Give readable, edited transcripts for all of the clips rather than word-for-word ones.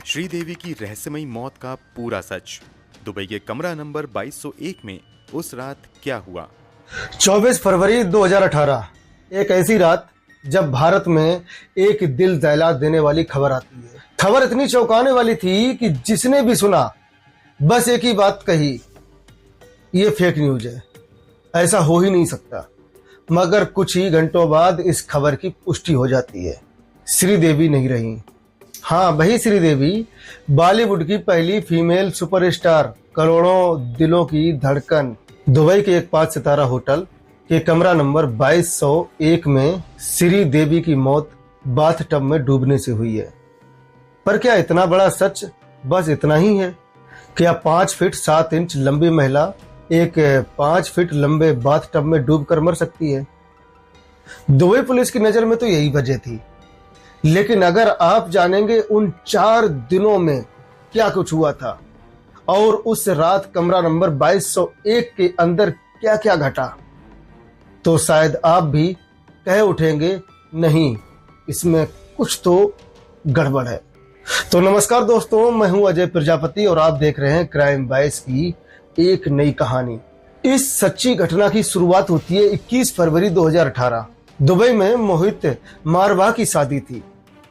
श्रीदेवी की रहस्यमयी मौत का पूरा सच। दुबई के कमरा नंबर 2201 में उस रात क्या हुआ? 24 फरवरी 2018 एक ऐसी रात जब भारत में एक दिल दहला देने वाली खबर आती है। खबर इतनी चौंकाने वाली थी कि जिसने भी सुना बस एक ही बात कही, ये फेक न्यूज है, ऐसा हो ही नहीं सकता। मगर कुछ ही घंटों बाद इस खबर की पुष्टि हो जाती है। श्रीदेवी नहीं रही। हाँ, वही श्रीदेवी, बॉलीवुड की पहली फीमेल सुपरस्टार, करोड़ों दिलों की धड़कन। दुबई के एक 5 सितारा होटल के कमरा नंबर 2201 में श्रीदेवी की मौत बाथटब में डूबने से हुई है। पर क्या इतना बड़ा सच बस इतना ही है? क्या 5 फीट 7 इंच लंबी महिला एक 5 फीट लंबे बाथटब में डूब कर मर सकती है? दुबई पुलिस की नजर में तो यही वजह थी। लेकिन अगर आप जानेंगे उन 4 दिनों में क्या कुछ हुआ था और उस रात कमरा नंबर 2201 के अंदर क्या क्या घटा, तो शायद आप भी कह उठेंगे, नहीं, इसमें कुछ तो गड़बड़ है। तो नमस्कार दोस्तों, मैं हूं अजय प्रजापति और आप देख रहे हैं क्राइम बाइस की एक नई कहानी। इस सच्ची घटना की शुरुआत होती है 21 फरवरी 2018। दुबई में मोहित मारवाह की शादी थी,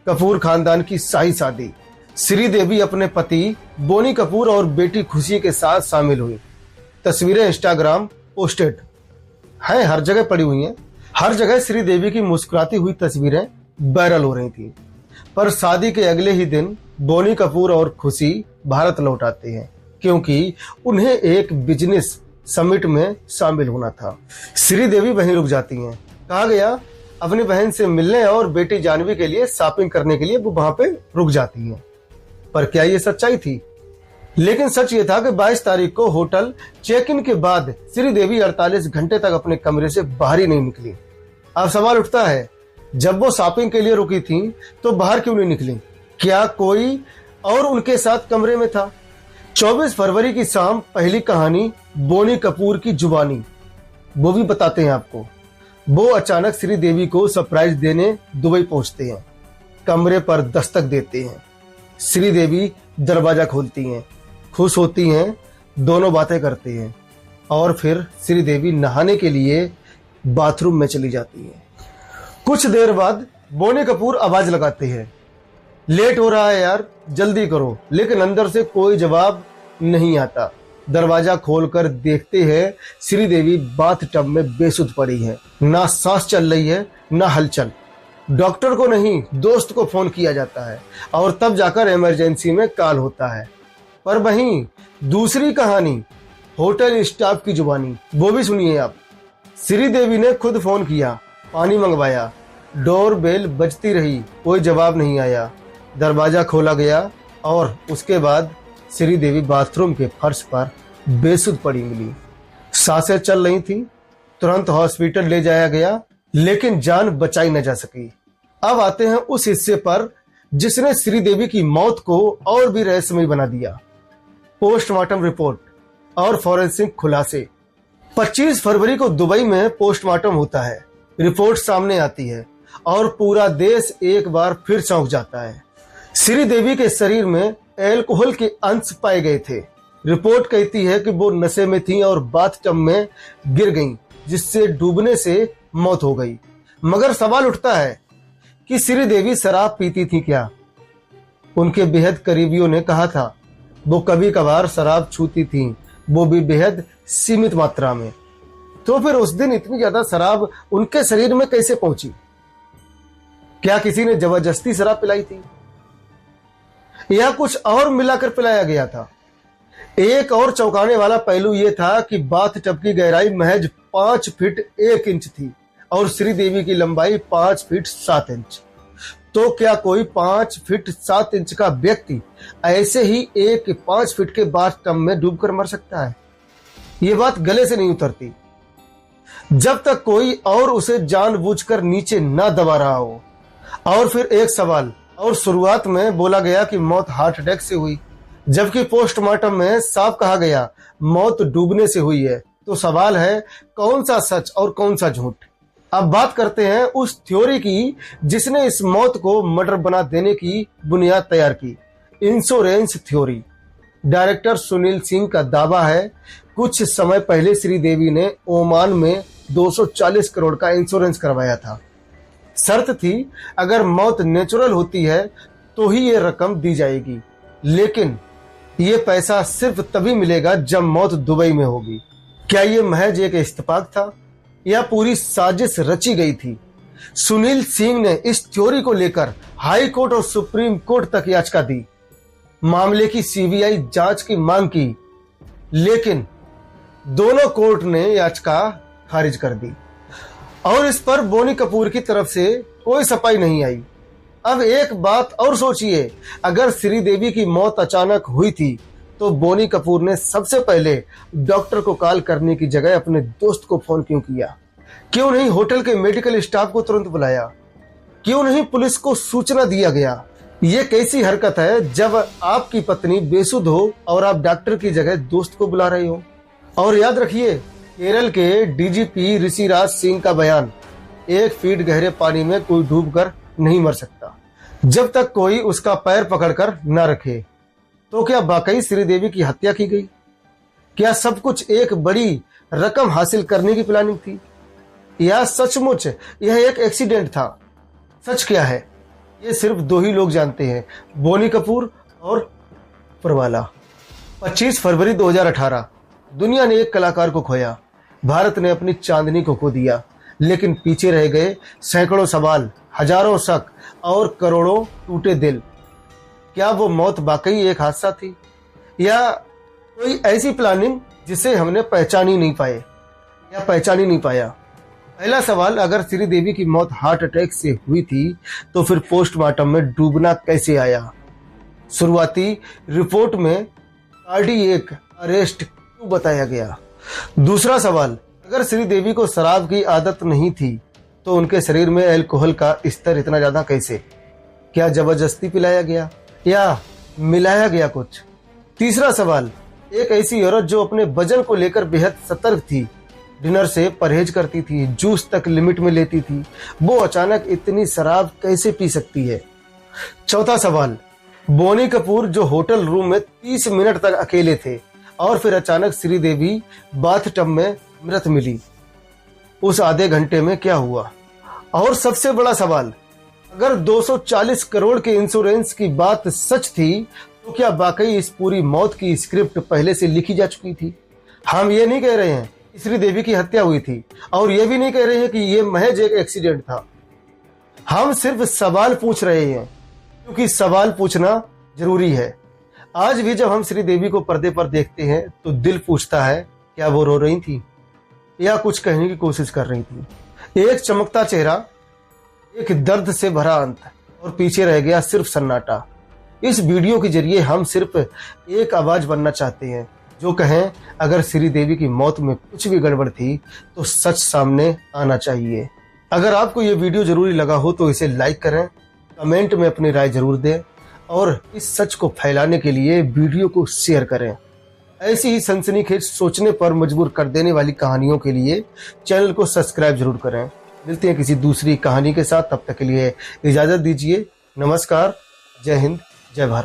कपूर खानदान की शाही शादी। श्रीदेवी अपने पति बोनी कपूर और बेटी खुशी के साथ शामिल हुई। तस्वीरें इंस्टाग्राम पोस्टेड हैं, हर जगह पड़ी हुई हैं। हर जगह श्रीदेवी की मुस्कुराती हुई तस्वीरें वायरल हो रही थी। पर शादी के अगले ही दिन बोनी कपूर और खुशी भारत लौट आते हैं, क्योंकि उन्हें एक बिजनेस समिट में शामिल होना था। श्रीदेवी वहीं रुक जाती हैं। कहा गया अपनी बहन से मिलने और बेटी जानवी के लिए शॉपिंग करने के लिए वो वहां पे रुक जाती हैं। पर क्या ये सच्चाई थी? लेकिन सच ये था कि 22 तारीख को होटल चेक इन के बाद श्रीदेवी 48 घंटे तक अपने कमरे से बाहर ही नहीं निकली। अब सवाल उठता है, जब वो शॉपिंग के लिए रुकी थी तो बाहर क्यों नहीं निकली? क्या कोई और उनके साथ कमरे में था? 24 फरवरी की शाम पहली कहानी बोनी कपूर की जुबानी, वो भी बताते हैं आपको। वो अचानक श्रीदेवी को सरप्राइज देने दुबई पहुंचते हैं। कमरे पर दस्तक देते हैं। श्रीदेवी दरवाजा खोलती हैं, खुश होती हैं, दोनों बातें करते हैं और फिर श्रीदेवी नहाने के लिए बाथरूम में चली जाती हैं। कुछ देर बाद बोनी कपूर आवाज लगाते हैं, लेट हो रहा है यार, जल्दी करो। लेकिन अंदर से कोई जवाब नहीं आता। दरवाजा खोलकर देखते हैं श्रीदेवी बाथटब में बेसुध पड़ी है। ना सांस चल रही है, ना हलचल। डॉक्टर को नहीं, दोस्त को फोन किया जाता है और तब जाकर इमरजेंसी में कॉल होता है। पर वहीं दूसरी कहानी होटल स्टाफ की जुबानी, वो भी सुनिए आप। श्रीदेवी ने खुद फोन किया, पानी मंगवाया, डोर बेल बजती रही, कोई जवाब नहीं आया। दरवाजा खोला गया और उसके बाद श्रीदेवी बाथरूम के फर्श पर बेसुध पड़ी मिली। सांसें चल रही थी। तुरंत हॉस्पिटल ले जाया गया, लेकिन जान बचाई न जा सकी। अब आते हैं उस हिस्से पर जिसने श्रीदेवी की मौत को और भी रहस्यमयी बना दिया। पोस्टमार्टम रिपोर्ट और फॉरेंसिक खुलासे। 25 फरवरी को दुबई में पोस्टमार्टम होता है। रिपोर्ट सामने आती है और पूरा देश एक बार फिर चौंक जाता है। श्रीदेवी के शरीर में अल्कोहल के अंश पाए गए थे। रिपोर्ट कहती है कि वो नशे में थी और बाथटब में गिर गईं, जिससे डूबने से मौत हो गई। मगर सवाल उठता है कि श्रीदेवी शराब पीती थी क्या? उनके बेहद करीबियों ने कहा था वो कभी कभार शराब छूती थी, वो भी बेहद सीमित मात्रा में। तो फिर उस दिन इतनी ज्यादा शराब उनके शरीर में कैसे पहुंची? क्या किसी ने जबरदस्ती शराब पिलाई थी या कुछ और मिलाकर पिलाया गया था? एक और चौंकाने वाला पहलू यह था कि बाथटब की गहराई महज 5 फीट 1 इंच थी और श्रीदेवी की लंबाई 5 फीट 7 इंच। तो क्या कोई 5 फीट 7 इंच का व्यक्ति ऐसे ही एक 5 फीट के बाथटब में डूबकर मर सकता है? ये बात गले से नहीं उतरती जब तक कोई और उसे जानबूझकर नीचे ना दबा रहा हो। और फिर एक सवाल और, शुरुआत में बोला गया कि मौत हार्ट अटैक से हुई, जबकि पोस्टमार्टम में साफ कहा गया मौत डूबने से हुई है। तो सवाल है, कौन सा सच और कौन सा झूठ? अब बात करते हैं उस थ्योरी की जिसने इस मौत को मर्डर बना देने की बुनियाद तैयार की। Insurance theory. Director Sunil Singh का दावा है कुछ समय पहले श्रीदेवी ने ओमान में 240 करोड़ का इंश्योरेंस करवाया था। शर्त थी अगर मौत नेचुरल होती है तो ही ये रकम दी जाएगी, लेकिन ये पैसा सिर्फ तभी मिलेगा जब मौत दुबई में होगी। क्या ये महज एक इत्तेफाक था या पूरी साजिश रची गई थी? सुनील सिंह ने इस थ्योरी को लेकर हाई कोर्ट और सुप्रीम कोर्ट तक याचिका दी, मामले की सीबीआई जांच की मांग की, लेकिन दोनों कोर्ट ने याचिका खारिज कर दी और इस पर बोनी कपूर की तरफ से कोई सफाई नहीं आई। अब एक बात और सोचिए, अगर श्रीदेवी की मौत अचानक हुई थी तो बोनी कपूर ने सबसे पहले डॉक्टर को कॉल करने की जगह अपने दोस्त को फोन क्यों किया? क्यों नहीं होटल के मेडिकल स्टाफ को तुरंत बुलाया? क्यों नहीं पुलिस को सूचना दिया गया? ये कैसी हरकत है जब आपकी पत्नी बेसुध हो और आप डॉक्टर की जगह दोस्त को बुला रहे हो? और याद रखिए, केरल के डीजीपी ऋषिराज सिंह का बयान, 1 फीट गहरे पानी में कोई डूबकर नहीं मर सकता जब तक कोई उसका पैर पकड़कर न रखे। तो क्या वाकई श्रीदेवी की हत्या की गई? क्या सब कुछ एक बड़ी रकम हासिल करने की प्लानिंग थी या सचमुच यह एक एक्सीडेंट था? सच क्या है ये सिर्फ 2 ही लोग जानते हैं, बोनी कपूर और परवाला। 25 फरवरी 2018 दुनिया ने एक कलाकार को खोया, भारत ने अपनी चांदनी को खो दिया, लेकिन पीछे रह गए सैकड़ों सवाल, हजारों शक और करोड़ों टूटे दिल। क्या वो मौत वाकई एक हादसा थी या कोई ऐसी प्लानिंग जिसे हमने पहचान ही नहीं पाया? पहला सवाल, अगर श्रीदेवी की मौत हार्ट अटैक से हुई थी तो फिर पोस्टमार्टम में डूबना कैसे आया? शुरुआती रिपोर्ट में कार्डियक अरेस्ट क्यों बताया गया? दूसरा सवाल, अगर श्रीदेवी को शराब की आदत नहीं थी तो उनके शरीर में अल्कोहल का स्तर इतना ज्यादा कैसे? क्या जबरदस्ती पिलाया गया या मिलाया गया कुछ? तीसरा सवाल, एक ऐसी औरत जो अपने वजन को लेकर बेहद सतर्क थी, डिनर से परहेज करती थी, जूस तक लिमिट में लेती थी, वो अचानक इतनी शराब कैसे पी सकती है? चौथा सवाल, बोनी कपूर जो होटल रूम में 30 मिनट तक अकेले थे और फिर अचानक श्रीदेवी बाथटब में मृत मिली, उस आधे घंटे में क्या हुआ? और सबसे बड़ा सवाल, अगर 240 करोड़ के इंश्योरेंस की बात सच थी तो क्या वाकई इस पूरी मौत की स्क्रिप्ट पहले से लिखी जा चुकी थी? हम ये नहीं कह रहे हैं कि श्रीदेवी की हत्या हुई थी और ये भी नहीं कह रहे हैं कि ये महज एक एक्सीडेंट था। हम सिर्फ सवाल पूछ रहे हैं क्योंकि सवाल पूछना जरूरी है। आज भी जब हम श्रीदेवी को पर्दे पर देखते हैं तो दिल पूछता है, क्या वो रो रही थी या कुछ कहने की कोशिश कर रही थी? एक चमकता चेहरा, एक दर्द से भरा अंत और पीछे रह गया सिर्फ सन्नाटा। इस वीडियो के जरिए हम सिर्फ एक आवाज बनना चाहते हैं जो कहें, अगर श्रीदेवी की मौत में कुछ भी गड़बड़ थी तो सच सामने आना चाहिए। अगर आपको ये वीडियो जरूरी लगा हो तो इसे लाइक करें, कमेंट में अपनी राय जरूर दें और इस सच को फैलाने के लिए वीडियो को शेयर करें। ऐसी ही सनसनीखेज, सोचने पर मजबूर कर देने वाली कहानियों के लिए चैनल को सब्सक्राइब जरूर करें। मिलते हैं किसी दूसरी कहानी के साथ, तब तक के लिए इजाजत दीजिए। नमस्कार, जय हिंद, जय भारत।